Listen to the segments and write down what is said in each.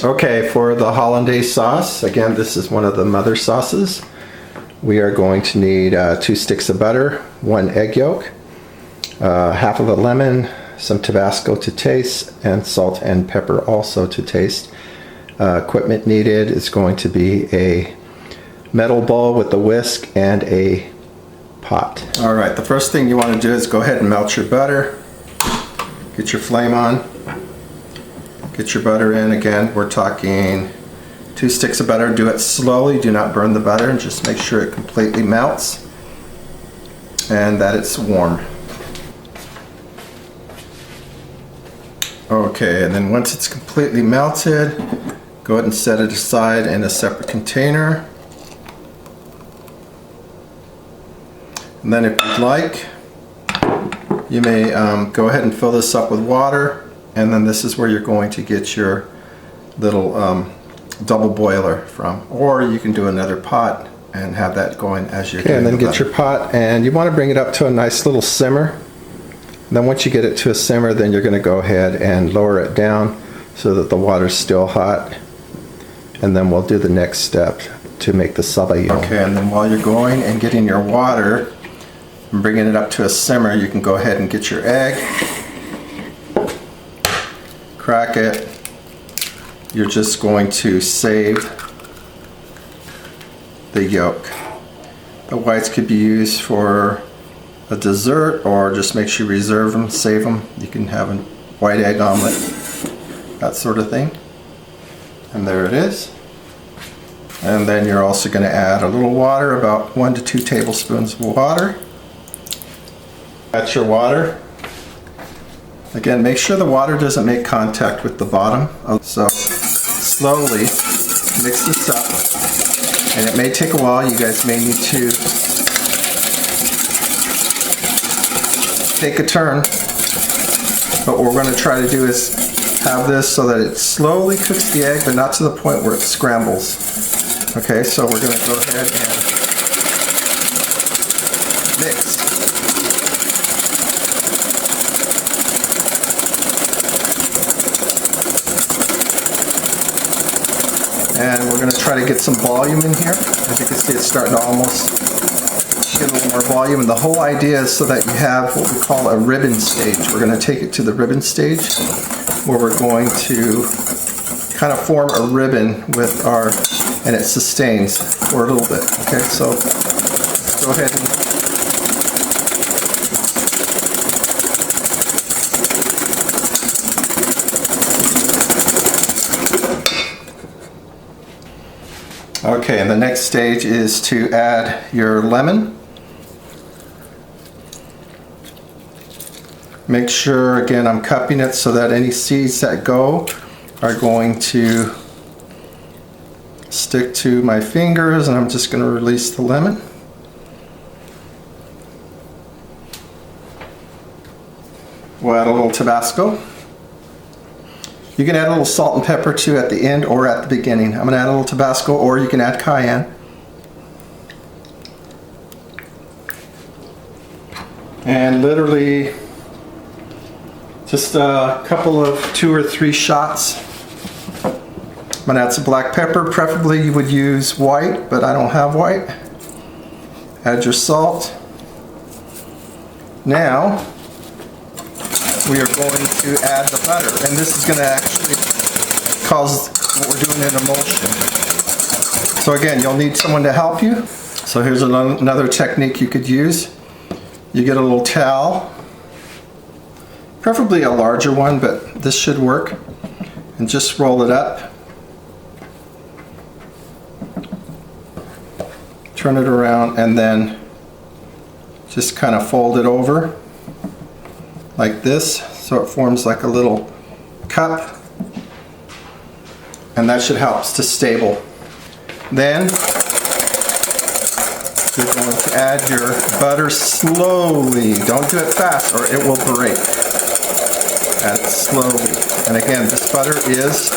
Okay, for the Hollandaise sauce, again, this is one of the mother sauces. We are going to need 2 sticks of butter, 1 egg yolk, half of a lemon, some Tabasco to taste, and salt and pepper also to taste. Equipment needed is going to be a metal bowl with a whisk and a pot. Alright, the first thing you want to do is go ahead and melt your butter. Get your flame on. Get your butter in. Again, we're talking 2 sticks of butter. Do it slowly. Do not burn the butter, and just make sure it completely melts and that it's warm. Okay, and then once it's completely melted, go ahead and set it aside in a separate container. And then if you'd like, you may go ahead and fill this up with water. And then this is where you're going to get your little double boiler from. Or you can do another pot and have that going as you're doing. And then get your pot, and you want to bring it up to a nice little simmer. And then once you get it to a simmer, then you're going to go ahead and lower it down so that the water's still hot. And then we'll do the next step to make the sabayon. Okay, and then while you're going and getting your water and bringing it up to a simmer, you can go ahead and get your egg. Crack it. You're just going to save the yolk. The whites could be used for a dessert, or just make sure you reserve them, save them. You can have a white egg omelet, that sort of thing. And there it is. And then you're also going to add a little water, about 1 to 2 tablespoons of water. That's your water. Again, make sure the water doesn't make contact with the bottom. So slowly mix this up, and it may take a while. You guys may need to take a turn, but what we're going to try to do is have this so that it slowly cooks the egg, but not to the point where it scrambles. Okay, so we're going to go ahead and mix. And we're going to try to get some volume in here. As you can see, it's starting to almost get a little more volume. And the whole idea is so that you have what we call a ribbon stage. We're going to take it to the ribbon stage, where we're going to kind of form a ribbon with our, and it sustains for a little bit. Okay, so go ahead and okay, and the next stage is to add your lemon. Make sure, again, I'm cupping it so that any seeds that go are going to stick to my fingers, and I'm just going to release the lemon. We'll add a little Tabasco. You can add a little salt and pepper too at the end or at the beginning. I'm going to add a little Tabasco, or you can add cayenne. And literally just a couple of 2 or 3 shots. I'm going to add some black pepper. Preferably you would use white, but I don't have white. Add your salt. Now we are going to add the butter, and this is going to actually cause what we're doing in emulsion. So again, you'll need someone to help you. So here's another technique you could use. You get a little towel, preferably a larger one, but this should work, and just roll it up. Turn it around, and then just kind of fold it over like this, so it forms like a little cup, and that should help to stable. Then you're going to add your butter slowly. Don't do it fast or it will break. Add it slowly. And again, this butter is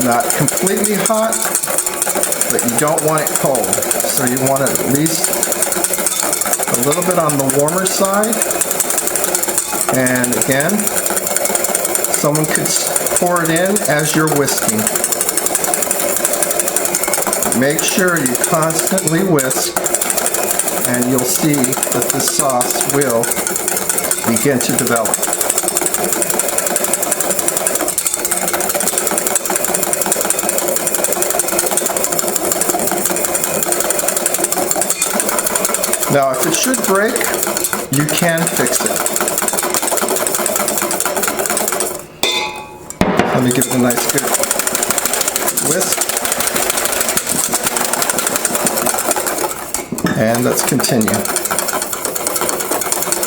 not completely hot, but you don't want it cold. So you want it at least a little bit on the warmer side. And again, Someone could pour it in as you're whisking. Make sure you constantly whisk, and you'll see that the sauce will begin to develop. Now, if it should break, you can fix it. Let me give it a nice good whisk. And let's continue.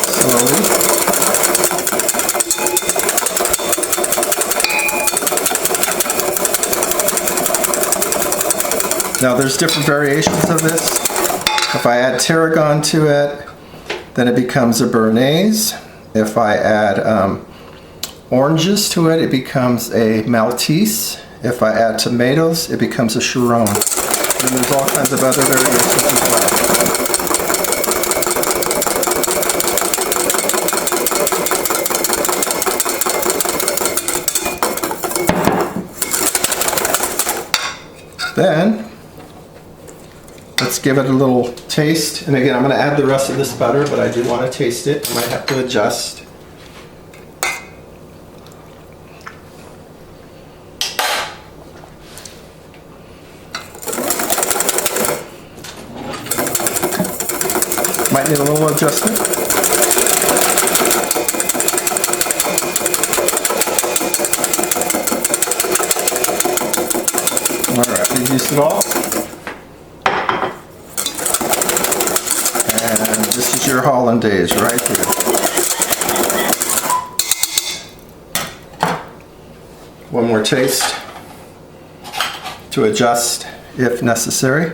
Slowly. Now there's different variations of this. If I add tarragon to it, then it becomes a Béarnaise. If I add oranges to it, it becomes a Maltese. If I add tomatoes, it becomes a Chiron. And there's all kinds of other variations as well. Then, let's give it a little taste. And again, I'm going to add the rest of this butter, but I do want to taste it. I might have to adjust. Might need a little adjustment. Alright, we've used it all. And this is your Hollandaise right here. One more taste to adjust if necessary.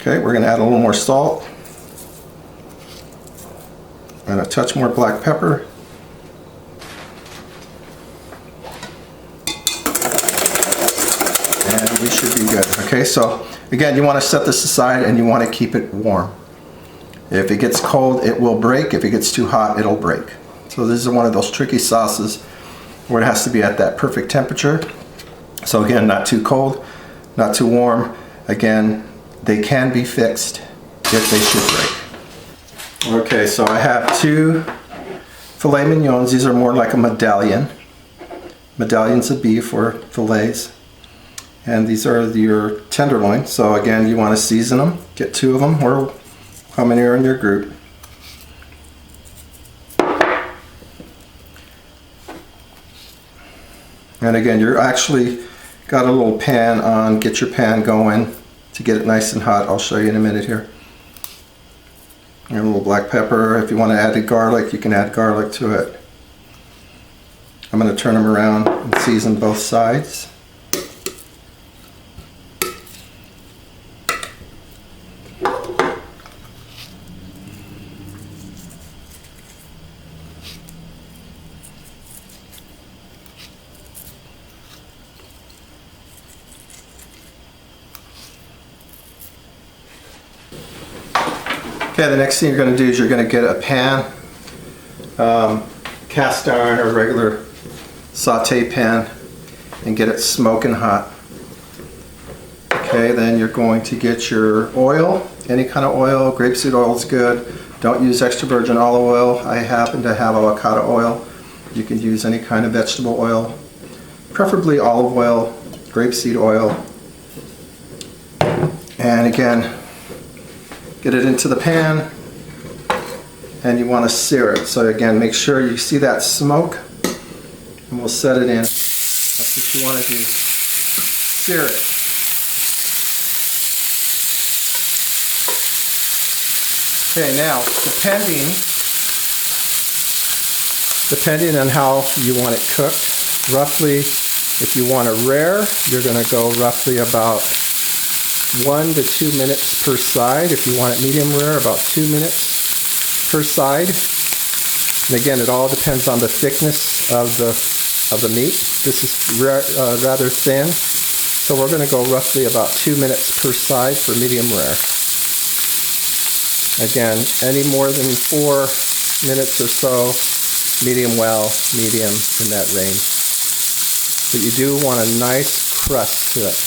Okay, we're going to add a little more salt and a touch more black pepper. And we should be good. Okay, so again, you want to set this aside and you want to keep it warm. If it gets cold, it will break. If it gets too hot, it'll break. So this is one of those tricky sauces where it has to be at that perfect temperature. So again, not too cold, not too warm. Again, they can be fixed if they should break. Okay, so I have two filet mignons. These are more like a medallion. Medallions of beef or fillets. And these are your tenderloin. So again, you want to season them. Get two of them, or how many are in your group. And again, you're actually got a little pan on. Get your pan going to get it nice and hot. I'll show you in a minute here. And a little black pepper. If you want to add garlic, you can add garlic to it. I'm going to turn them around and season both sides. Okay, the next thing you're going to do is you're going to get a pan, cast iron or regular saute pan, and get it smoking hot. Okay, then you're going to get your oil, any kind of oil. Grapeseed oil is good. Don't use extra virgin olive oil. I happen to have avocado oil. You can use any kind of vegetable oil, preferably olive oil, grapeseed oil. And again, get it into the pan, and you want to sear it. So again, make sure you see that smoke, and we'll set it in. That's what you want to do. Sear it. Okay, now depending on how you want it cooked, roughly, if you want it rare, you're going to go roughly about 1 to 2 minutes per side. If you want it medium rare, about 2 minutes per side. And again, it all depends on the thickness of the meat. This is rather thin, so we're going to go roughly about 2 minutes per side for medium rare. Again, any more than 4 minutes or so, medium well, medium, in that range. But you do want a nice crust to it.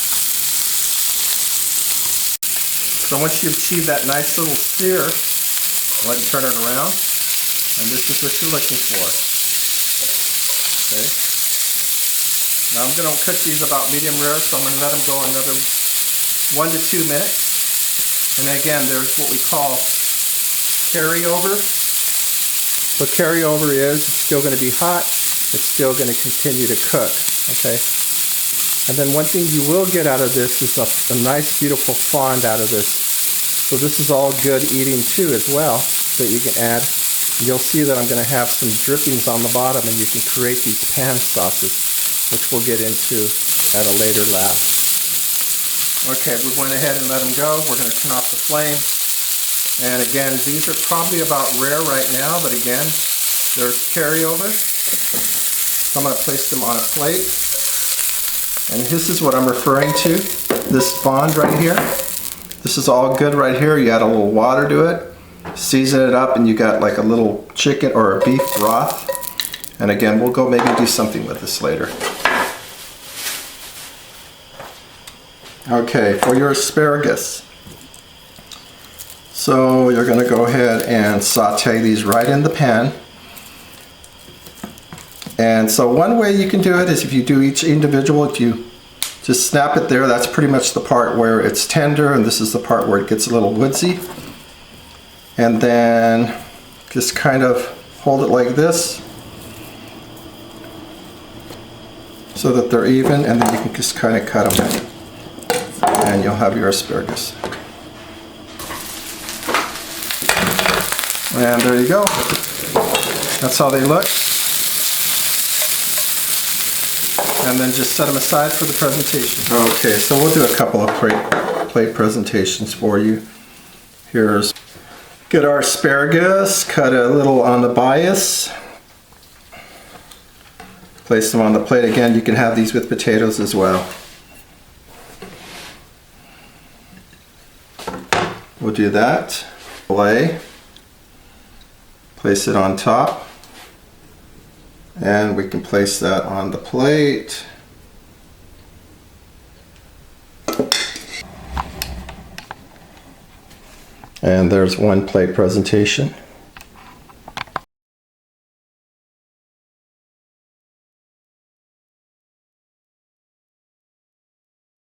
So once you achieve that nice little sear, go ahead and turn it around, and this is what you're looking for. Okay. Now I'm going to cook these about medium rare, so I'm going to let them go another 1 to 2 minutes. And again, there's what we call carryover. So carryover is it's still going to be hot, it's still going to continue to cook. Okay. And then one thing you will get out of this is a nice beautiful fond out of this. So this is all good eating too as well that you can add. You'll see that I'm going to have some drippings on the bottom, and you can create these pan sauces, which we'll get into at a later lab. Okay, we went ahead and let them go. We're going to turn off the flame. And again, these are probably about rare right now, but again, there's carryover. So I'm going to place them on a plate. And this is what I'm referring to, this fond right here. This is all good right here. You add a little water to it, season it up, and you got like a little chicken or a beef broth. And again, we'll go maybe do something with this later. Okay, for your asparagus. So you're going to go ahead and saute these right in the pan. And so one way you can do it is if you do each individual, if you just snap it there, that's pretty much the part where it's tender, and this is the part where it gets a little woodsy. And then just kind of hold it like this so that they're even, and then you can just kind of cut them. And you'll have your asparagus. And there you go. That's how they look. And then just set them aside for the presentation. Okay, so we'll do a couple of plate presentations for you. Here's, get our asparagus, cut a little on the bias. Place them on the plate. Again, you can have these with potatoes as well. We'll do that. Fillet. Place it on top. And we can place that on the plate. And there's one plate presentation.